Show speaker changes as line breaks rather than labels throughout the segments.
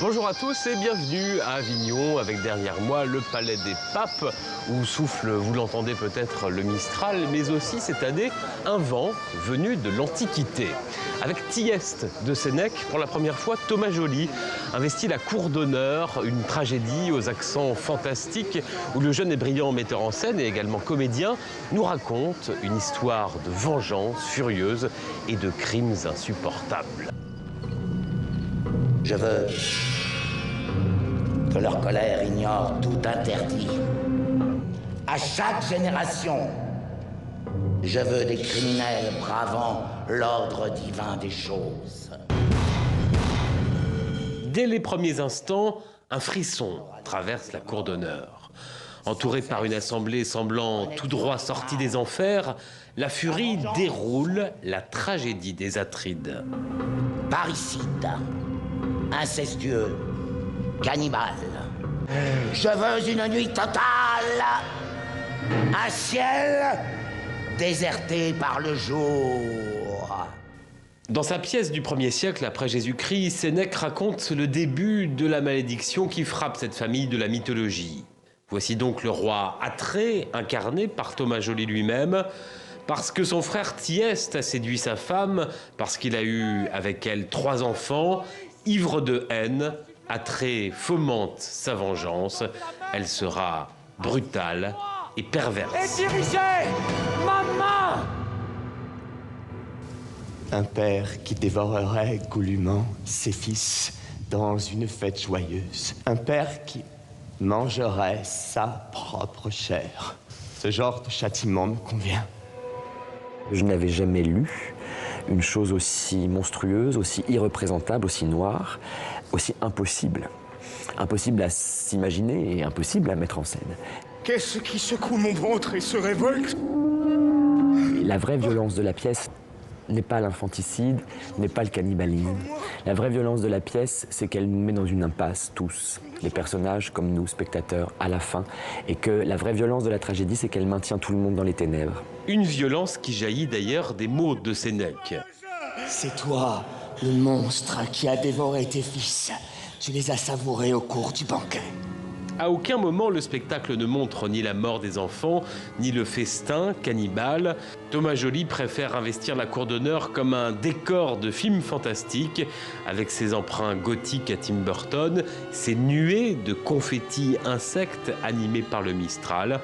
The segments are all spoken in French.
Bonjour à tous et bienvenue à Avignon avec derrière moi le Palais des Papes où souffle, vous l'entendez peut-être, le Mistral, mais aussi cette année un vent venu de l'Antiquité. Avec Thyeste de Sénèque, pour la première fois, Thomas Joly investit la cour d'honneur, une tragédie aux accents fantastiques où le jeune et brillant metteur en scène et également comédien nous raconte une histoire de vengeance furieuse et de crimes insupportables.
Je veux que leur colère ignore tout interdit. À chaque génération, je veux des criminels bravant l'ordre divin des choses.
Dès les premiers instants, un frisson traverse la cour d'honneur. Entouré par une assemblée semblant tout droit sortie des enfers, la furie déroule la tragédie des Atrides.
Parricide, incestueux, cannibale. Je veux une nuit totale, un ciel déserté par le jour.
Dans sa pièce du 1er siècle après Jésus-Christ, Sénèque raconte le début de la malédiction qui frappe cette famille de la mythologie. Voici donc le roi Atrée, incarné par Thomas Joly lui-même, parce que son frère Thyeste a séduit sa femme, parce qu'il a eu avec elle 3 enfants, ivre de haine, Atrée fomente sa vengeance. Elle sera brutale et perverse.
Et dirigez maman!
Un père qui dévorerait goulûment ses fils dans une fête joyeuse. Un père qui mangerait sa propre chair. Ce genre de châtiment me convient.
Je n'avais jamais lu une chose aussi monstrueuse, aussi irreprésentable, aussi noire, aussi impossible. Impossible à s'imaginer et impossible à mettre en scène.
Qu'est-ce qui secoue mon ventre et se révolte?
Et la vraie violence de la pièce n'est pas l'infanticide, n'est pas le cannibalisme. La vraie violence de la pièce, c'est qu'elle nous met dans une impasse, tous, les personnages comme nous, spectateurs, à la fin. Et que la vraie violence de la tragédie, c'est qu'elle maintient tout le monde dans les ténèbres.
Une violence qui jaillit d'ailleurs des mots de Sénèque.
C'est toi, le monstre qui a dévoré tes fils. Tu les as savourés au cours du banquet.
À aucun moment le spectacle ne montre ni la mort des enfants, ni le festin cannibale. Thomas Joly préfère investir la cour d'honneur comme un décor de film fantastique, avec ses emprunts gothiques à Tim Burton, ses nuées de confettis insectes animés par le Mistral,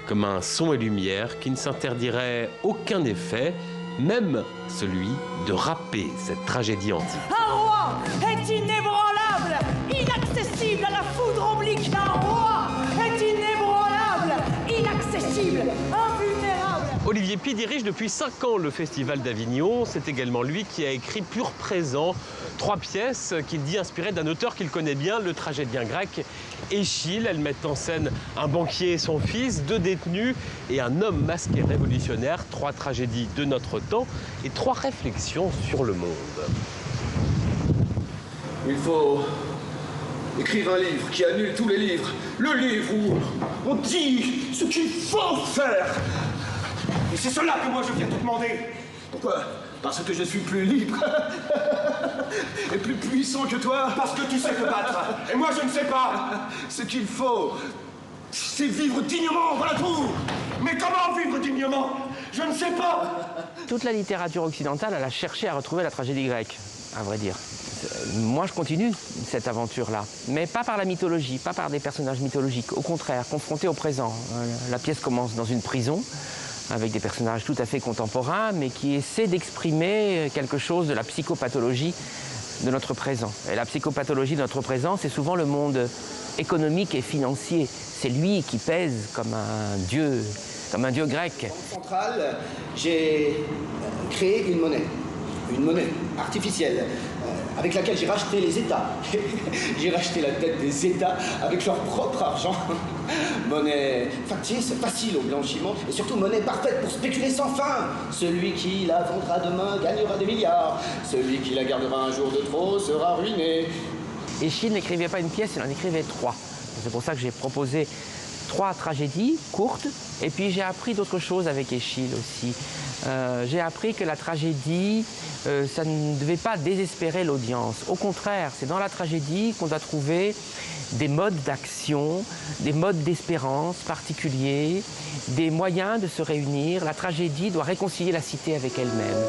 comme un son et lumière qui ne s'interdirait aucun effet, même celui de râper cette tragédie antique.
Un roi est inébranlable, inaccessible à la foudre oblique. Un roi est inébranlable, inaccessible, invulnérable.
Olivier Py dirige depuis 5 ans le Festival d'Avignon. C'est également lui qui a écrit Pur Présent, 3 pièces qu'il dit inspirées d'un auteur qu'il connaît bien, le tragédien grec Échille. Elles mettent en scène un banquier et son fils, 2 détenus et un homme masqué révolutionnaire. 3 tragédies de notre temps et 3 réflexions sur le monde.
Il faut écrire un livre qui annule tous les livres. Le livre où on dit ce qu'il faut faire. Et c'est cela que moi je viens te demander. Pourquoi? Parce que je suis plus libre et plus puissant que toi. Parce que tu sais te battre. Et moi je ne sais pas. Ce qu'il faut, c'est vivre dignement, voilà tout. Mais comment vivre dignement? Je ne sais pas.
Toute la littérature occidentale, elle a cherché à retrouver la tragédie grecque, à vrai dire. Moi, je continue cette aventure-là, mais pas par la mythologie, pas par des personnages mythologiques. Au contraire, confronté au présent. La pièce commence dans une prison, avec des personnages tout à fait contemporains, mais qui essaient d'exprimer quelque chose de la psychopathologie de notre présent. Et la psychopathologie de notre présent, c'est souvent le monde économique et financier. C'est lui qui pèse comme un dieu grec.
Centrale, j'ai créé une monnaie artificielle, avec laquelle j'ai racheté les États. J'ai racheté la dette des États avec leur propre argent. Monnaie factice, facile au blanchiment, et surtout monnaie parfaite pour spéculer sans fin. Celui qui la vendra demain gagnera des milliards. Celui qui la gardera un jour de trop sera ruiné.
Échille n'écrivait pas une pièce, il en écrivait 3. C'est pour ça que j'ai proposé 3 tragédies courtes, et puis j'ai appris d'autres choses avec Échille aussi. j'ai appris que la tragédie, ça ne devait pas désespérer l'audience. Au contraire, c'est dans la tragédie qu'on doit trouver des modes d'action, des modes d'espérance particuliers, des moyens de se réunir. La tragédie doit réconcilier la cité avec elle-même.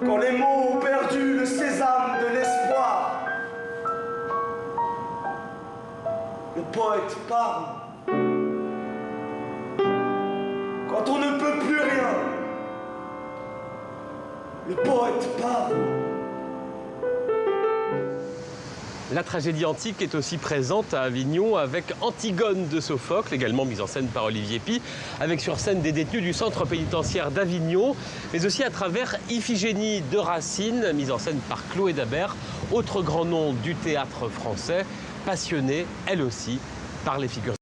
Quand les mots ont perdu le sésame de l'espoir, le poète parle. Quand on ne peut plus rien, le poète parle.
La tragédie antique est aussi présente à Avignon avec Antigone de Sophocle, également mise en scène par Olivier Py, avec sur scène des détenus du centre pénitentiaire d'Avignon, mais aussi à travers Iphigénie de Racine, mise en scène par Chloé Dabert, autre grand nom du théâtre français, passionnée, elle aussi, par les figures.